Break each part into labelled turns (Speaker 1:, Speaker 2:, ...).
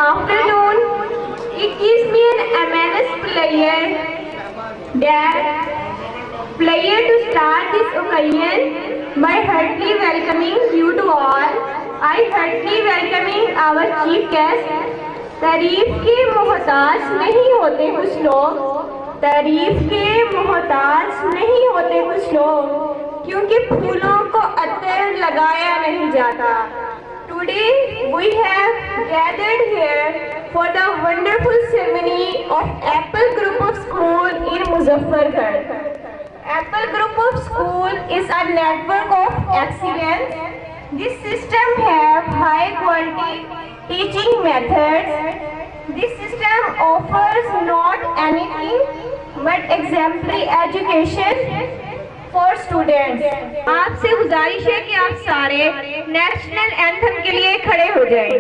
Speaker 1: afternoon. It gives me an immense pleasure to start this occasion by heartily welcoming you to all. I heartily welcoming our chief guest. तारीफ के मोहताज नहीं होते कुछ लोग, तारीफ के मोहताज नहीं होते कुछ लोग, क्योंकि फूलों को अत्तर लगाया नहीं जाता. Today we have gathered here for the wonderful ceremony of Apple Group of School in Muzaffargarh. Apple Group of School is a network of excellence. This system have high quality teaching methods. This system offers not anything but exemplary education for students. आपसे गुजारिश है कि आप सारे national anthem के लिए खड़े हो जाएं.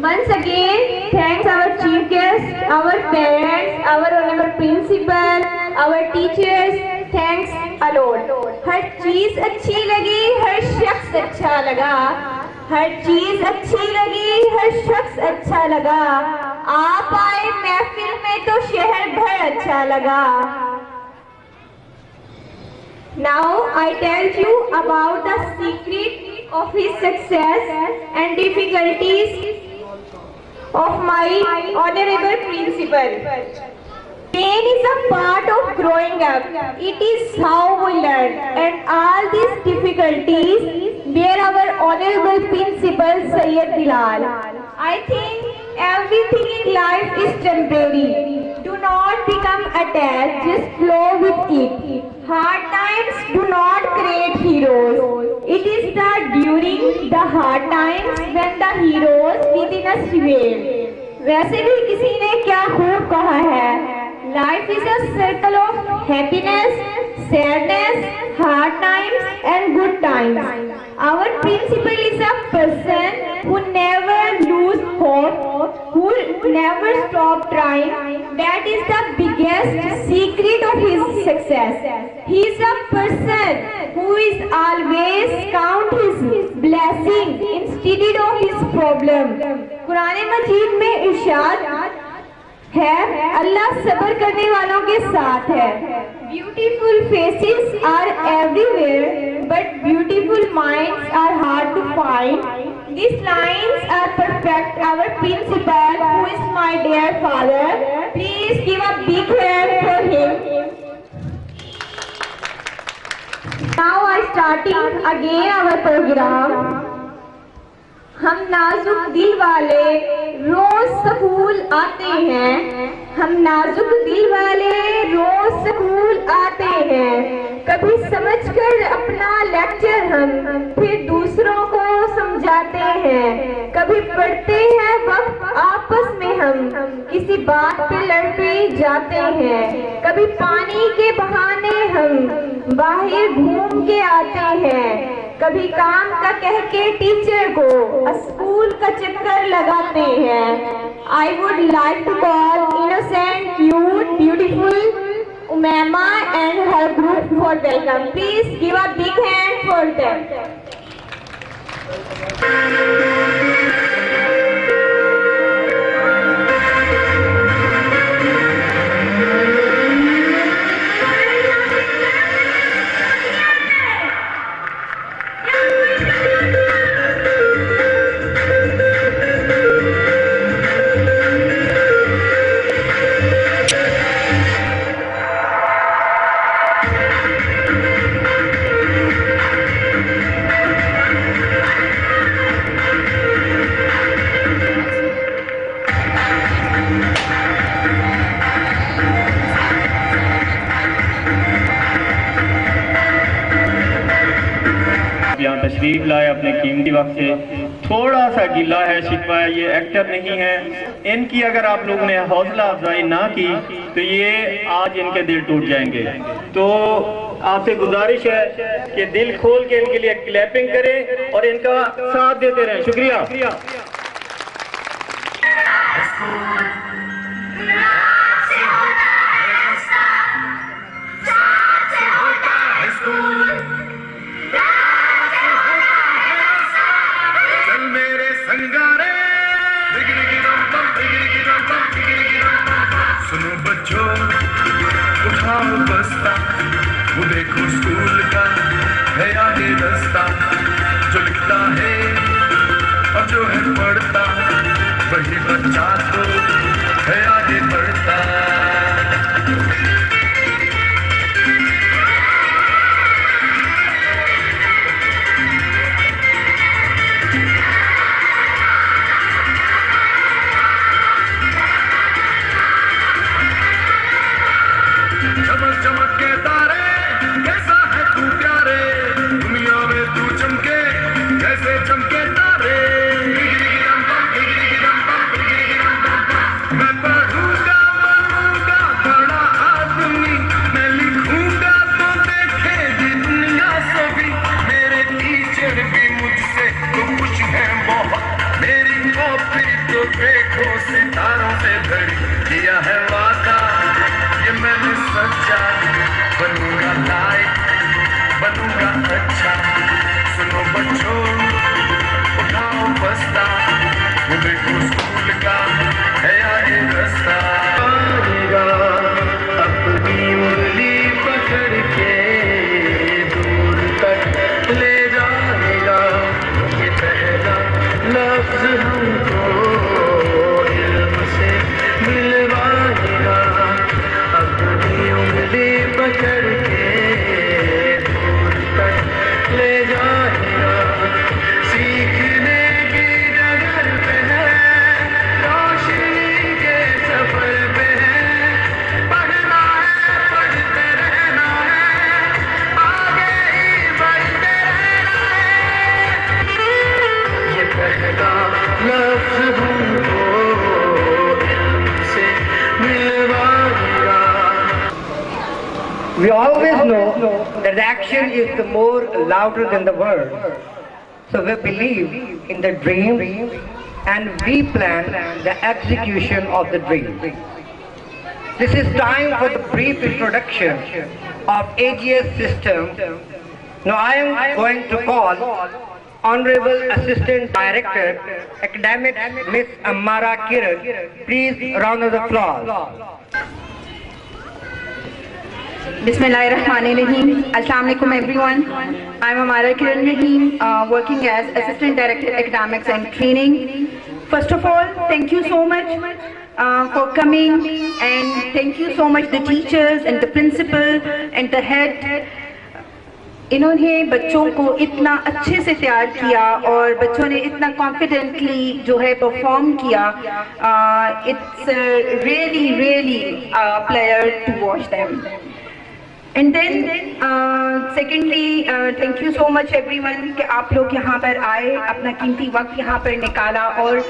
Speaker 1: Once again, thanks our chief guest, our parents, our honorable principal, our teachers. Thanks a lot. हर चीज अच्छी लगी, हर शख्स अच्छा लगा. हर चीज अच्छी लगी, हर शख्स अच्छा लगा. आप आए महफिल में तो शहर भर अच्छा लगा. Now I tell you about the secret of his success and difficulties of my honorable principal. Pain is a part of growing up. It is how we learn, and all these difficulties bear our honorable principal Sayyid Bilal. I think everything in life is temporary. Do not become attached, just flow with it. Hard times do not create heroes. It is during the hard times when the heroes within us reveal. वैसे भी किसी ने क्या खूब कहा है, life is a circle of happiness, sadness, hard times and good times. Our principal is a person who never lose hope, who never stop trying. That is the biggest secret of his success. He is a person who is always count his blessing instead of his problem. Quran मजीद में इरशाद है, अल्लाह सब्र करने वालों के साथ है. Beautiful faces are everywhere, but beautiful minds are hard to find. These lines are perfect. Our principal, who is my dear father, please give a big hand for him. Now I starting again our program. हम नाजुक दिल वाले रोज school आते हैं. हम नाजुक दिल वाले रोज स्कूल आते हैं. कभी समझकर अपना लेक्चर हम फिर दूसरों को समझाते हैं. कभी पढ़ते हैं वक्त आपस में हम किसी बात पे लड़ते जाते हैं. कभी पानी के बहाने हम बाहर घूम के आते हैं. कभी काम का कह के टीचर को स्कूल का चक्कर लगाते हैं. I would like to call innocent, cute, beautiful Umema and her group for welcome. Please give a big hand for them.
Speaker 2: कीमती वक्त से थोड़ा सा गिला है, शिकवा है, ये एक्टर नहीं है। इनकी अगर आप लोगों ने हौसला अफजाई ना की तो ये आज इनके दिल टूट जाएंगे। तो आपसे गुजारिश है कि दिल खोल के इनके लिए क्लैपिंग करें और इनका साथ देते रहें। शुक्रिया।
Speaker 3: सुनो बच्चों, उठाओ बस्ता, वो देखो स्कूल का है आगे रास्ता, जो लिखता है और जो है पढ़ता, वही बच्चा तो है आगे बढ़ता। चमक चमक के तारे, कैसा है तू प्यारे, दुनिया में तू चमके कैसे चमके तारे। मैं पढ़ूंगा बनूंगा बड़ा आदमी, मैं लिखूंगा तो देखेगी दुनिया सभी। मेरे टीचर भी मुझसे तो खुश हैं बहुत, मेरी कॉपी तो देखो सितारों से भरी। किया है वादा ये मैंने सच्चा, बनूंगा लाइक बनूंगा अच्छा। सुनो बच्चों, उठाओ बस्ता, वो देखो स्कूल का है आगे रास्ता। आएगा अपनी उंगली पकड़ के दूर तक ले जाएगा, ये पहला लफ्ज हमको इल्म से मिलवाएगा। अपनी उंगली पकड़ के दूर तक ले जाएगा, सीखने की डगर पे है, रोशनी के सफर पे है। पढ़ना है, पढ़ते रहना है, आगे ही बढ़ते रहना है। ये पहला लफ्ज हमको इल्म से मिलवाएगा।
Speaker 4: We always know that the action is the more louder than the word. So we believe in the dream and we plan the execution of the dream. This is time for the brief introduction of AGS system. Now I am going to call Honorable Assistant Director, Academics, Miss Amara Kiran. Please round of applause.
Speaker 5: Bismillahirrahmanirrahim. Assalamu alaikum everyone. I'm Amara Kiran Rahim, working as Assistant Director Academics and Training. First of all, thank you so much for coming, and thank you so much the teachers and the principal and the head. इन्होंने बच्चों को इतना अच्छे से तैयार किया और बच्चों ने इतना कॉन्फिडेंटली जो है परफॉर्म किया। It's really player to watch them. And then secondly thank you so much everyone कि आप लोग यहाँ पर आए, अपना कीमती वक्त यहाँ पर निकाला और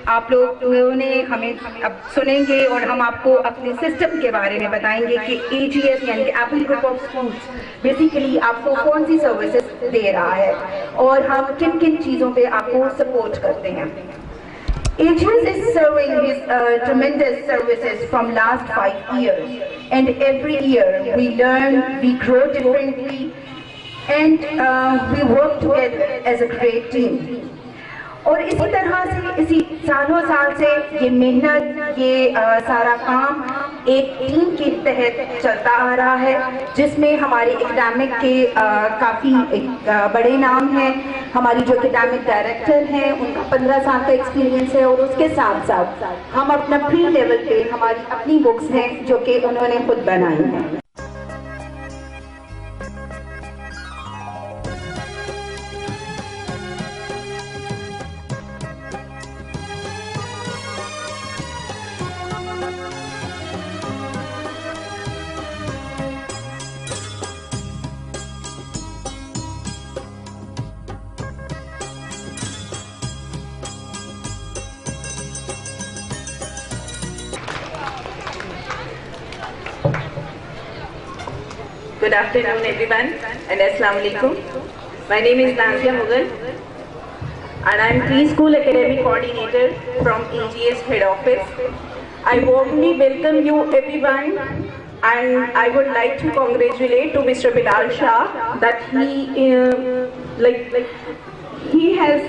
Speaker 5: आप लोगों ने हमें अब सुनेंगे और हम आपको अपने सिस्टम के बारे में बताएंगे कि AGS यानी कि Apple group of schools basically आपको कौन सी सर्विसेज दे रहा है और हम किन किन चीज़ों पे आपको सपोर्ट करते हैं। AGS is serving his tremendous services from last 5 years, and every year we learn, we grow differently, and we work together as a great team. और इसी तरह से इसी सालों साल से ये मेहनत, ये सारा काम एक टीम के तहत चलता आ रहा है, जिसमें हमारे एकेडमिक के काफ़ी बड़े नाम हैं। हमारी जो एकेडमिक डायरेक्टर हैं उनका 15 साल का एक्सपीरियंस है और उसके साथ साथ हम अपना प्री लेवल पे हमारी अपनी बुक्स हैं जो कि उन्होंने खुद बनाई हैं।
Speaker 6: Good afternoon, everyone, and Assalamu alaikum. My name is Nanzia Mughal, and I am Preschool Academic Coordinator from EGS Head Office. I warmly welcome you, everyone, and I would like to congratulate to Mr. Bilal Shah that he has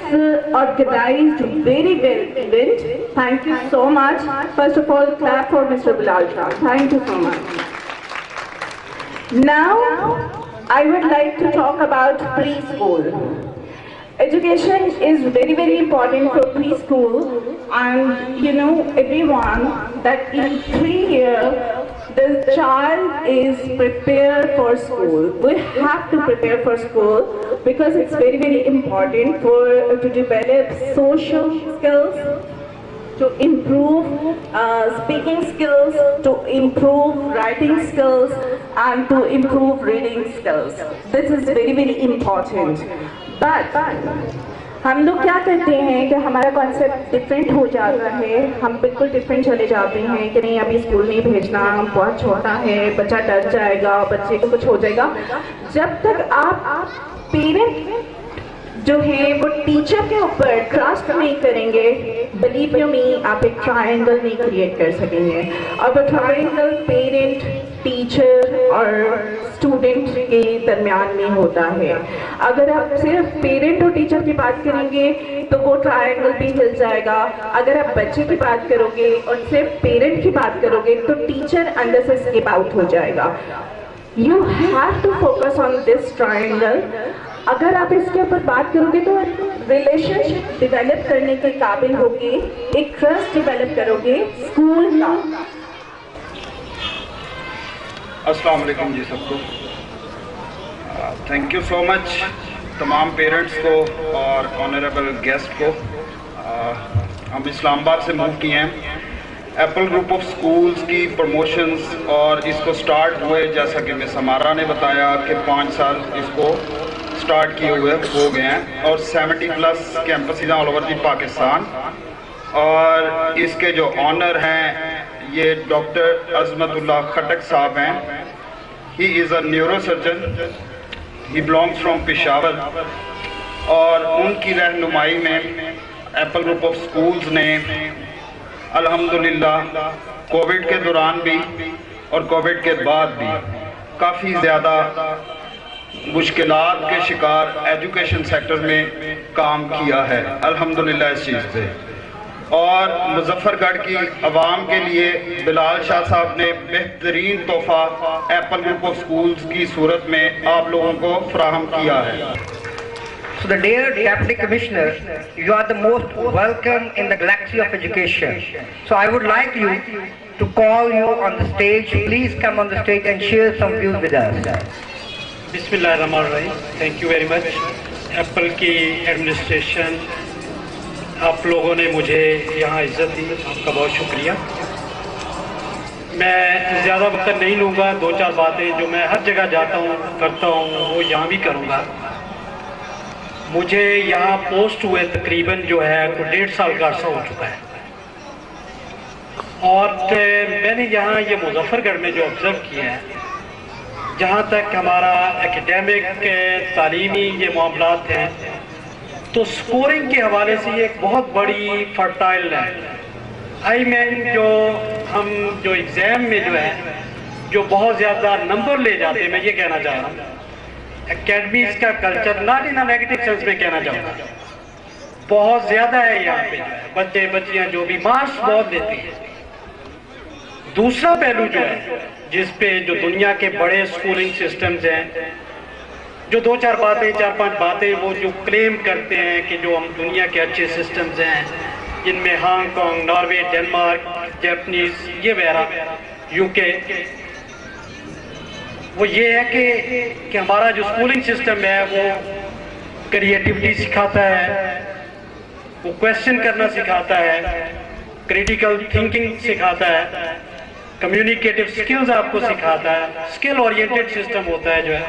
Speaker 6: organized very well event. Thank you so much. First of all, clap for Mr. Bilal Shah. Thank you so much. Now, I would like to talk about preschool. Education is very, very important for preschool, and you know everyone that in 3 years the child is prepared for school. We have to prepare for school because it's very, very important to develop social skills, to improve speaking skills, to improve writing skills, and to improve reading skills. This is very, very important. But हम लोग क्या करते हैं कि हमारा concept different हो जाता है, हम बिल्कुल डिफरेंट चले जाते हैं कि नहीं अभी स्कूल नहीं भेजना, बहुत छोटा है, बच्चा डर जाएगा, बच्चे को कुछ हो जाएगा। जब तक आप पेरेंट जो है वो टीचर के ऊपर ट्रस्ट नहीं करेंगे, बिलीव यू मी, आप एक ट्रायंगल नहीं क्रिएट कर सकेंगे। और वो ट्रायंगल पेरेंट, टीचर और स्टूडेंट के दरमियान में होता है। अगर आप सिर्फ पेरेंट और टीचर की बात करेंगे तो वो ट्रायंगल भी हिल जाएगा। अगर आप बच्चे की बात करोगे और सिर्फ पेरेंट की बात करोगे तो टीचर अंदर से स्किप आउट हो जाएगा। You have to focus on this triangle. अगर आप इसके ऊपर बात करोगे तो रिलेशनशिप डेवलप करने के काबिल होगी, एक ट्रस्ट डेवलप करोगे स्कूल का।
Speaker 7: अस्सलाम वालेकुम जी सबको। थैंक यू सो मच तमाम पेरेंट्स को और ऑनरेबल गेस्ट को। हम इस्लामाबाद से मूव किए हैं। एप्पल ग्रुप ऑफ स्कूल्स की प्रमोशंस और इसको स्टार्ट हुए, जैसा कि मिस हमारा ने बताया कि 5 साल इसको स्टार्ट किए हुए हो गए हैं और 70+ campus all over the Pakistan. और इसके जो ऑनर हैं ये डॉक्टर अजमतुल्लाह खटक साहब हैं। He is a neurosurgeon, he belongs from Peshawar. और उनकी रहनुमाई में एप्पल ग्रुप ऑफ स्कूल्स ने अल्हम्दुलिल्लाह कोविड के दौरान भी और कोविड के बाद भी काफ़ी ज़्यादा मुश्किलात के शिकार एजुकेशन सेक्टर में काम किया है अल्हम्दुलिल्लाह इस चीज़ से। और मुजफ्फरगढ़ की आवाम के लिए बिलाल शाह साहब ने बेहतरीन तोहफा एप्पल ग्रुप ऑफ स्कूल्स की सूरत में आप लोगों को फराहम किया है।
Speaker 4: So the dear Deputy Commissioner, you are the most welcome in the galaxy of education. So I would like you to call you on the stage. Please come on the stage and share some views with us.
Speaker 8: बिस्मिल्लाहिर्रहमानिर्रहीम। Thank you very much. Apple की administration, आप लोगों ने मुझे यहाँ इज्जत दी, आपका बहुत शुक्रिया। मैं ज़्यादा वक्त नहीं लूँगा, 2-4 बातें जो मैं हर जगह जाता हूँ करता हूँ वो यहाँ भी करूँगा। मुझे यहाँ पोस्ट हुए तकरीबन जो है 1.5 साल का अर्सा हो चुका है और मैंने यहाँ ये मुजफ्फरगढ़ में जो ऑब्ज़र्व किया है, जहाँ तक हमारा एकेडमिक तालीमी ये मामलात हैं तो स्कोरिंग के हवाले से ये एक बहुत बड़ी फर्टाइल है। आई मीन हम जो एग्ज़ाम में जो है जो बहुत ज़्यादा नंबर ले जाते हैं, मैं ये कहना चाह रहा हूँ एकेडमीज़ का culture not in a negative sense में कहना चाहूँगा, बहुत ज़्यादा है यहाँ पे। बच्चे बच्चियाँ जो भी मार्क्स बहुत देती हैं। दूसरा पहलू जो है जिस पे जो दुनिया के बड़े स्कूलिंग सिस्टम्स हैं, जो 2-4 बातें 4-5 बातें वो जो क्लेम करते हैं कि जो हम दुनिया के अच्छे सिस्टम्स हैं जिनमें हांगकांग, नॉर्वे, डेनमार्क, जापानीज़ ये वगैरह, यूके, वो ये है कि हमारा जो स्कूलिंग सिस्टम है वो क्रिएटिविटी सिखाता है, वो क्वेश्चन करना सिखाता है, क्रिटिकल थिंकिंग सिखाता है, कम्युनिकेटिव स्किल्स आपको सिखाता है, स्किल ओरिएंटेड सिस्टम होता है जो है,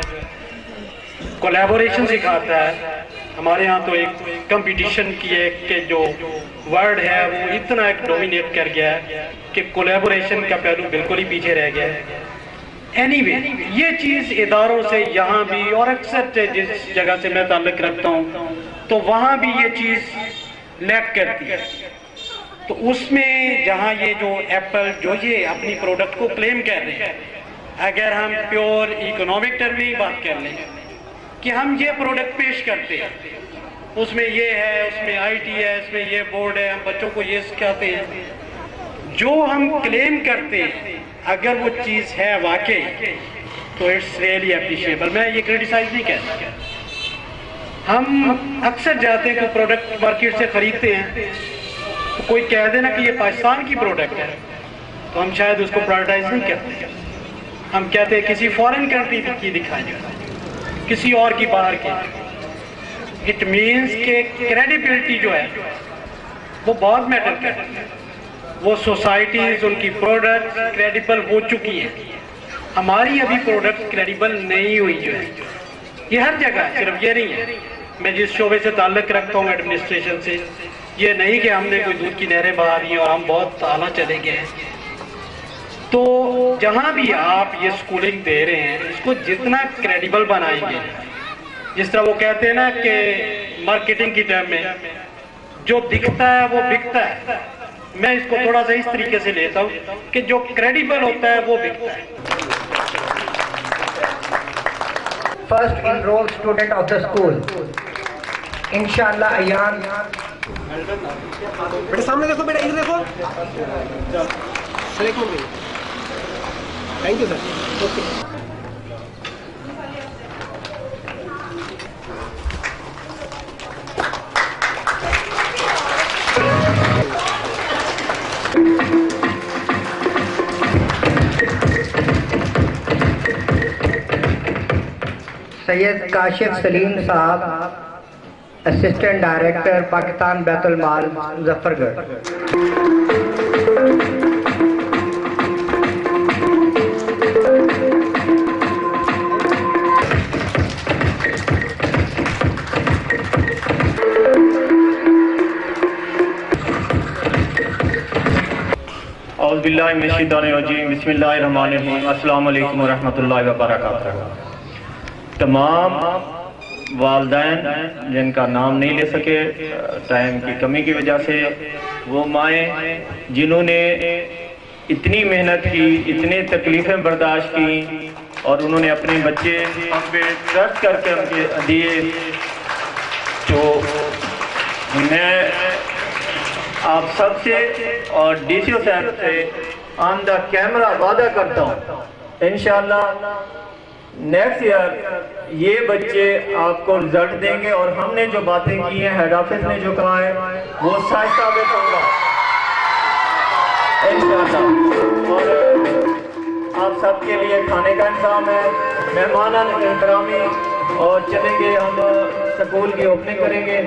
Speaker 8: कोलैबोरेशन सिखाता है। हमारे यहाँ तो एक कंपटीशन की एक जो वर्ड है वो इतना एक डोमिनेट कर गया है कि कोलैबोरेशन का पहलू बिल्कुल ही पीछे रह गया है। एनीवे ये चीज़ इदारों से यहाँ भी और अक्सर जिस जगह से मैं ताल्लुक़ रखता हूँ तो वहाँ भी ये चीज़ लैक करती है। तो उसमें जहाँ ये जो एप्पल जो ये अपनी प्रोडक्ट को क्लेम कर रहे हैं, अगर हम प्योर इकोनॉमिक टर्म में ही बात कर लें कि हम ये प्रोडक्ट पेश करते हैं, उसमें ये है, उसमें आईटी है, इसमें ये बोर्ड है, हम बच्चों को ये सिखाते हैं, जो हम क्लेम करते हैं अगर वो चीज़ है वाकई तो इट्स रियली अप्रिशिएबल। मैं ये क्रिटिसाइज नहीं कहता। हम अक्सर जाते हैं कि प्रोडक्ट मार्केट से खरीदते हैं तो कोई कह देना कि ये पाकिस्तान की प्रोडक्ट है तो हम शायद उसको प्रायोरिटाइज नहीं करते। हम कहते हैं किसी फॉरेन कंट्री की दिखाई, किसी और की बाहर की। इट मीन्स के क्रेडिबिलिटी जो है वो बहुत मैटर करती है। वो सोसाइटीज उनकी प्रोडक्ट क्रेडिबल हो चुकी हैं, हमारी अभी प्रोडक्ट क्रेडिबल नहीं हुई जो है। ये हर जगह, सिर्फ ये नहीं है। मैं जिस शोबे से ताल्लुक़ रखता हूँ एडमिनिस्ट्रेशन से, ये नहीं कि हमने कोई दूध की नहरें बहा दी और हम बहुत आला चले गए हैं। तो जहाँ भी आप ये स्कूलिंग दे रहे हैं इसको जितना क्रेडिबल बनाएंगे, जिस तरह वो कहते हैं ना कि मार्केटिंग की टर्म में जो दिखता है वो बिकता है, मैं इसको थोड़ा सा इस तरीके से लेता हूँ कि जो क्रेडिबल होता है वो बिकता है।
Speaker 4: First enrolled student of the school, इंशाल्लाह अयान।
Speaker 9: बेटा सामने देखो, बेटा इधर देखो सर, एक minute. Thank you sir. Okay
Speaker 4: Syed Kashif Salim साहब, असिस्टेंट डायरेक्टर पाकिस्तान बैतुल माल मुजफ्फरगढ़।
Speaker 2: औज़ु बिल्लाहि मिनश शैतानिर रजीम, बिस्मिल्लाहिर रहमानिर रहीम, अस्सलामु अलैकुम व रहमतुल्लाहि व बरकातहू। तमाम वालिदैन जिनका नाम नहीं ले सके टाइम की कमी की वजह से, वो माएँ जिन्होंने इतनी मेहनत की, इतनी तकलीफ़ें बर्दाश्त की और उन्होंने अपने बच्चे हम पे ट्रस्ट करके उनके दिए, तो मैं आप सबसे और डीसीओ साहब से ऑन द कैमरा वादा करता हूँ इंशाअल्लाह नेक्स्ट ईयर ये बच्चे आपको रिजल्ट देंगे और हमने जो बातें की हैं, हेड ऑफिस ने जो कहा है वो सच साबित होगा इंशाअल्लाह। और आप सबके लिए खाने का इंतजाम है, मेहमान इकरामी, और चलेंगे हम स्कूल की ओपनिंग करेंगे।